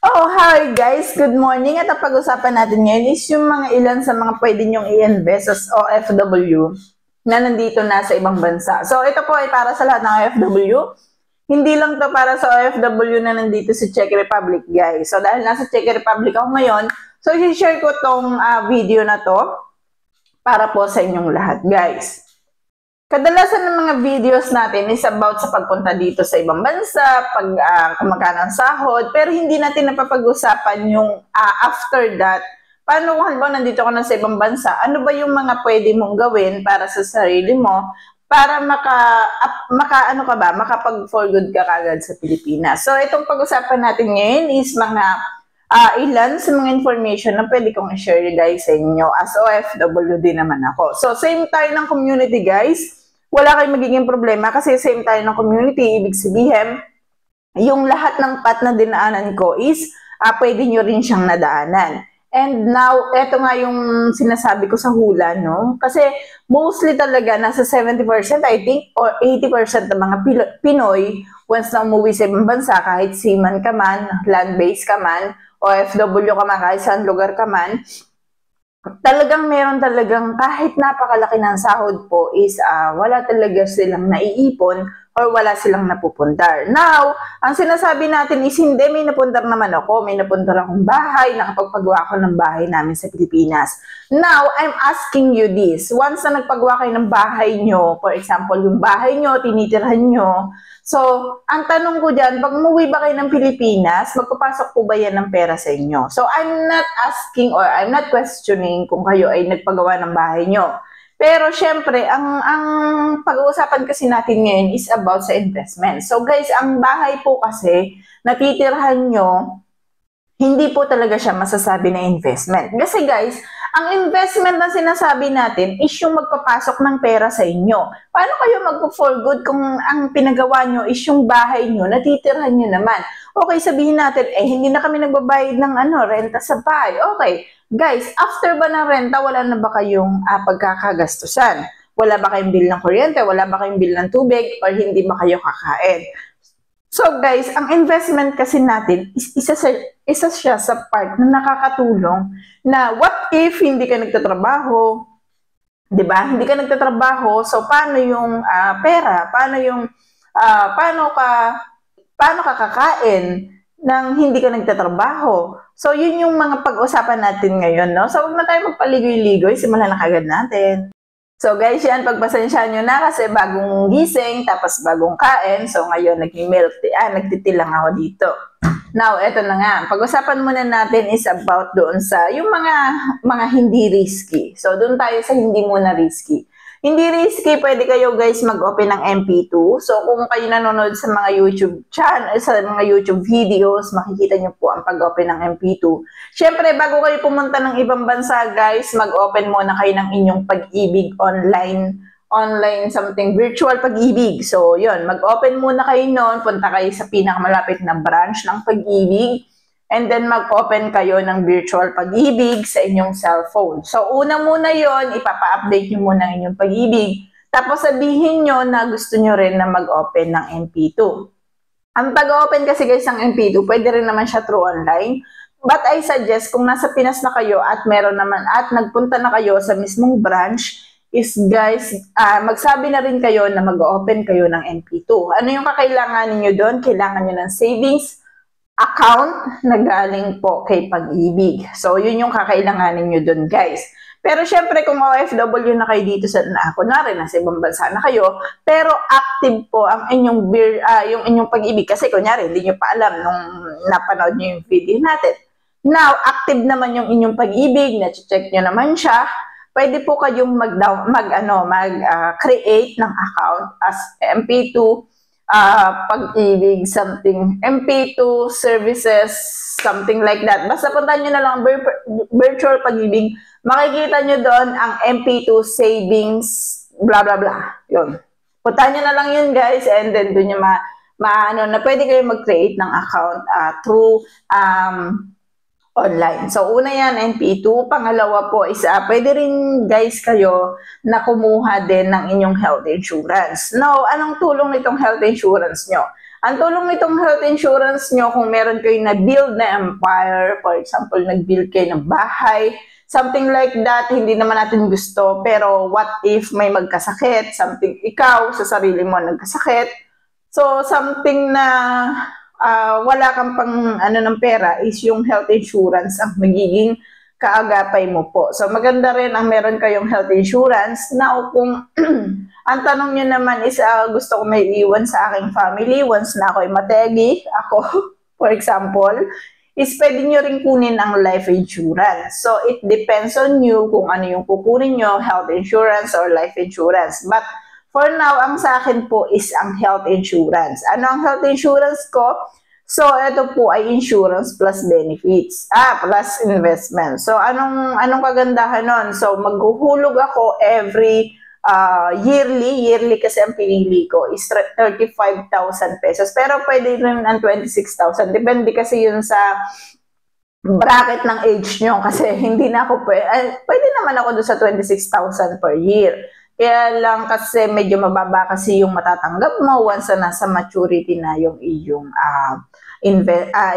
Oh, hi guys! Good morning! At ang pag-usapan natin ngayon is yung mga ilan sa mga pwede nyong i-invest as OFW na nandito na sa ibang bansa. So, ito po ay para sa lahat ng OFW. Hindi lang to para sa OFW na nandito sa Czech Republic, guys. So, dahil nasa Czech Republic ako ngayon, so i-share ko tong video na to para po sa inyong lahat, guys. Kadalasan ng mga videos natin is about sa pagpunta dito sa ibang bansa, kumagana ang sahod, pero hindi natin napapag-usapan yung after that. Paano kung halimbawa nandito ka na sa ibang bansa, ano ba yung mga pwede mong gawin para sa sarili mo para makapag-for good ka kagad sa Pilipinas. So, itong pag-usapan natin ngayon is mga ilan sa mga information na pwede kong i-share guys sa inyo. As OFW din naman ako. So, same tayo ng community guys. Wala kayong magiging problema kasi same tayo ng community. Ibig sabihin, yung lahat ng path na dinaanan ko is pwede nyo rin siyang nadaanan. And now, eto nga yung sinasabi ko sa hula, no? Kasi mostly talaga, nasa 70% I think, or 80% ng mga Pinoy, once na umuwi sa ibang bansa, kahit seaman ka man, land-based ka man, OFW ka man, kahit saan lugar ka man, talagang meron talagang kahit napakalaki ng sahod po is wala talaga silang naiipon or wala silang napupundar. Now, ang sinasabi natin is hindi, may napundar naman ako. May napundar akong bahay, nakapagpagawa ko ng bahay namin sa Pilipinas. Now, I'm asking you this. Once na nagpagawa kayo ng bahay nyo, for example, yung bahay nyo, tinitirhan nyo, so, ang tanong ko dyan, pag umuwi ba kayo ng Pilipinas, magpapasok po ba yan ng pera sa inyo? So, I'm not asking or I'm not questioning kung kayo ay nagpagawa ng bahay nyo. Pero, syempre, ang pag-uusapan kasi natin ngayon is about sa investment. So, guys, ang bahay po kasi, natitirhan nyo, hindi po talaga siya masasabi na investment. Kasi, guys, ang investment na sinasabi natin is yung magpapasok ng pera sa inyo. Paano kayo mag-for good kung ang pinagawa nyo is yung bahay nyo, natitirhan nyo naman? Okay, sabihin natin, hindi na kami nagbabayad ng renta sa bahay. Okay, guys, after ba ng renta, wala na ba kayong pagkakagastusan? Wala ba kayong bill ng kuryente? Wala ba kayong bill ng tubig? Or hindi ba kayo kakain? So guys, ang investment kasi natin is isa siya sa part na nakakatulong na what if hindi ka nagtatrabaho, 'di ba? Hindi ka nagtatrabaho, so paano yung pera? Paano ka kakain nang hindi ka nagtatrabaho? So yun yung mga pag-usapan natin ngayon, no? So huwag na tayo magpaligoy-ligoy, simulan na kagad natin. So guys, yan, pagpasensyahan nyo na kasi bagong gising, tapos bagong kain. So ngayon, nagtitil lang ako dito. Now, eto na nga. Pag-usapan muna natin is about doon sa yung mga hindi risky. So doon tayo sa hindi muna risky. Hindi risky, pwede kayo guys mag-open ng MP2. So kung kayo nanonood sa mga YouTube channel, sa mga YouTube videos, makikita nyo po ang pag-open ng MP2. Siyempre, bago kayo pumunta ng ibang bansa guys, mag-open muna kayo ng inyong pag-ibig online something, virtual pag-ibig. So yun, mag-open muna kayo noon, punta kayo sa pinakamalapit na branch ng pag-ibig. And then mag-open kayo ng virtual pag-ibig sa inyong cellphone. So, una muna yon, ipapa-update nyo muna ang inyong pag-ibig. Tapos sabihin nyo na gusto nyo rin na mag-open ng MP2. Ang pag-open kasi guys ng MP2, pwede rin naman siya through online. But I suggest, kung nasa Pinas na kayo at meron naman at nagpunta na kayo sa mismong branch, is guys, magsabi na rin kayo na mag-open kayo ng MP2. Ano yung kakailangan niyo doon? Kailangan nyo ng savings account na galing po kay Pag-ibig. So, yun yung kakailanganin nyo dun, guys. Pero, syempre, kung OFW na kayo dito sa kunwari, nasa ibang bansa na kayo, pero active po ang inyong, yung inyong Pag-ibig. Kasi, kunyari, hindi nyo pa alam nung napanood nyo yung video natin. Now, active naman yung inyong Pag-ibig, na-check nyo naman siya, pwede po kayong mag-create ng account as MP2, Pag-ibig, something, MP2 services, something like that. Basta puntahan nyo na lang virtual Pag-ibig, makikita nyo doon ang MP2 savings, blah blah blah. Yun. Puntahan nyo na lang yun guys, and then doon nyo na pwede kayo mag-create ng account through online. So, una yan, MP2. Pangalawa po is, pwede rin guys kayo na kumuha din ng inyong health insurance. Now, anong tulong nitong health insurance nyo? Ang tulong nitong health insurance nyo, kung meron kayo na build na empire, for example, nag-build kayo ng bahay, something like that, hindi naman natin gusto, pero what if may magkasakit, something ikaw sa sarili mo nagkasakit, so something na wala kang pang ng pera is yung health insurance ang magiging kaagapay mo po. So maganda rin ang meron kayong health insurance. Now kung ang tanong nyo naman is gusto ko may iwan sa aking family once na ako'y mategi, ako for example, is pwede nyo rin kunin ang life insurance. So it depends on you kung ano yung kukunin nyo, health insurance or life insurance. But for now, ang sa akin po is ang health insurance. Ano ang health insurance ko? So, ito po ay insurance plus benefits. Plus investment. So, anong kagandahan nun? So, maghuhulog ako every yearly kasi ang pinili ko is 35,000 pesos. Pero pwede rin ang 26,000. Depende kasi yun sa bracket ng age nyo. Kasi hindi na ako pwede naman ako doon sa 26,000 per year. Kaya lang kasi medyo mababa kasi yung matatanggap mo once na nasa maturity na yung iyong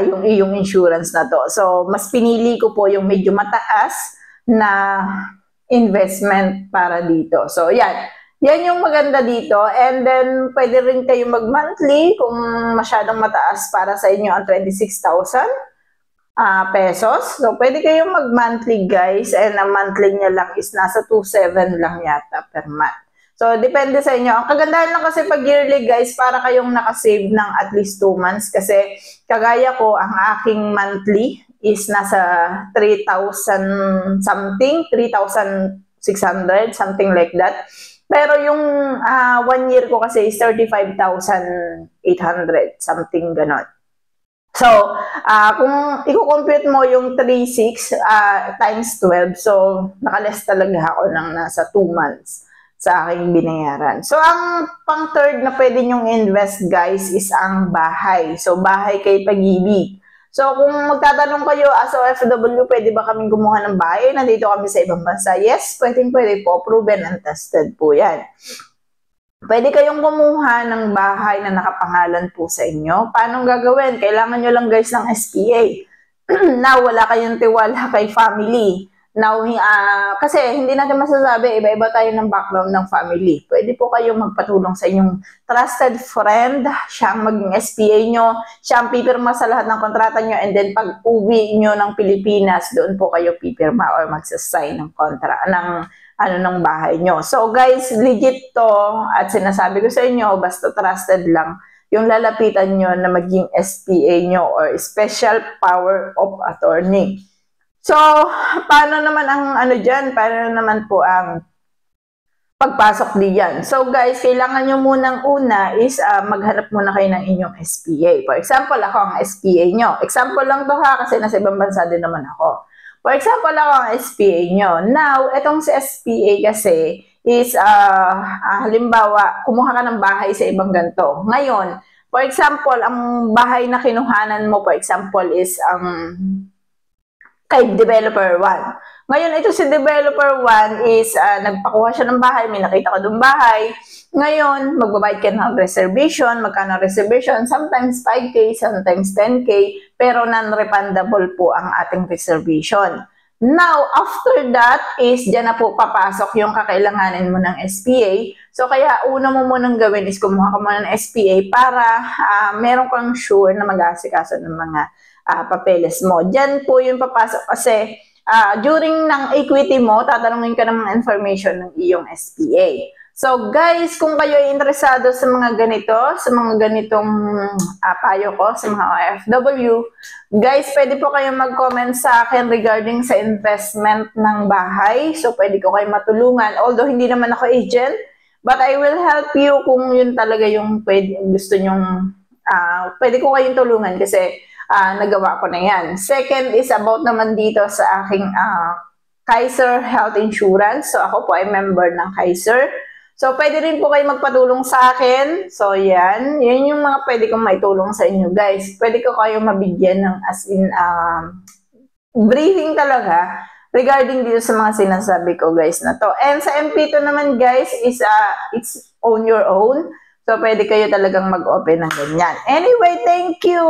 yung iyong insurance na to. So, mas pinili ko po yung medyo mataas na investment para dito. So, yan. Yan yung maganda dito. And then, pwede rin kayo mag-monthly kung masyadong mataas para sa inyo ang 26,000 pesos. So, pwede kayong mag-monthly guys, and ang monthly niya lang is nasa 2,700 lang yata per month. So, depende sa inyo. Ang kagandahan lang kasi pag yearly guys, para kayong nakasave ng at least 2 months kasi kagaya ko, ang aking monthly is nasa 3,000 something, 3,600, something like that. Pero yung 1 year ko kasi is 35,800, something ganon. So, kung i-compute mo yung 3,600 times 12, so nakaless talaga ako ng nasa 2 months sa aking binayaran. So, ang pang third na pwede nyong invest guys is ang bahay. So, bahay kay Pag-ibig. So, kung magtatanong kayo as OFW, pwede ba kaming kumuha ng bahay? Nandito kami sa ibang bansa. Yes, pwede po. Proven and tested po yan. Pwede kayong kumuha ng bahay na nakapangalan po sa inyo. Paano gagawin? Kailangan nyo lang guys ng SPA. Now, wala kayong tiwala kay family. Now, kasi hindi natin masasabi, iba-iba tayo ng background ng family. Pwede po kayong magpatulong sa inyong trusted friend, siya ang maging SPA nyo, siya ang pipirma sa lahat ng kontrata nyo, and then pag uwi nyo ng Pilipinas, doon po kayo pipirma or magsasign ng ng bahay nyo. So guys, legit to, at sinasabi ko sa inyo, basta trusted lang yung lalapitan nyo na maging SPA nyo or Special Power of Attorney. So, paano naman ang dyan? Paano naman po ang pagpasok diyan? So guys, kailangan nyo munang una is maghanap muna kayo ng inyong SPA. For example, ako ang SPA nyo. Example lang to ha, kasi nasa ibang bansa din naman ako. For example, ako ang SPA nyo. Now, itong si SPA kasi is, halimbawa, kumuha ka ng bahay sa ibang ganito. Ngayon, for example, ang bahay na kinuhanan mo, for example, is kay Developer 1. Ngayon, ito si Developer 1 is nagpakuha siya ng bahay, may nakita ka doon bahay. Ngayon, magbabayad ka ng reservation, magkano reservation, sometimes 5K, sometimes 10K, pero non-refundable po ang ating reservation. Now, after that is dyan na po papasok yung kakailanganin mo ng SPA. So, kaya una mo munang gawin is kumuha ka muna ng SPA para meron kang sure na mag-aasikaso ng mga papeles mo. Diyan po yung papasok kasi during ng equity mo, tatanungin ka ng mga information ng iyong SPA. So guys, kung kayo ay interesado sa mga ganito, sa mga ganitong payo ko, sa mga OFW, guys, pwede po kayong mag-comment sa akin regarding sa investment ng bahay. So pwede ko kayong matulungan. Although hindi naman ako agent, but I will help you kung yun talaga yung gusto nyong, pwede ko kayong tulungan kasi nagawa ko na yan. Second is about naman dito sa aking Kaiser Health Insurance. So ako po ay member ng Kaiser. So pwede rin po kayo magpatulong sa akin. So yan. Yan yung mga pwede kong maitulong sa inyo guys. Pwede ko kayo mabigyan ng as in briefing talaga regarding dito sa mga sinasabi ko guys na to. And sa MP2 naman guys is it's on your own. So, pwede kayo talagang mag-open ng ganyan. Anyway, thank you!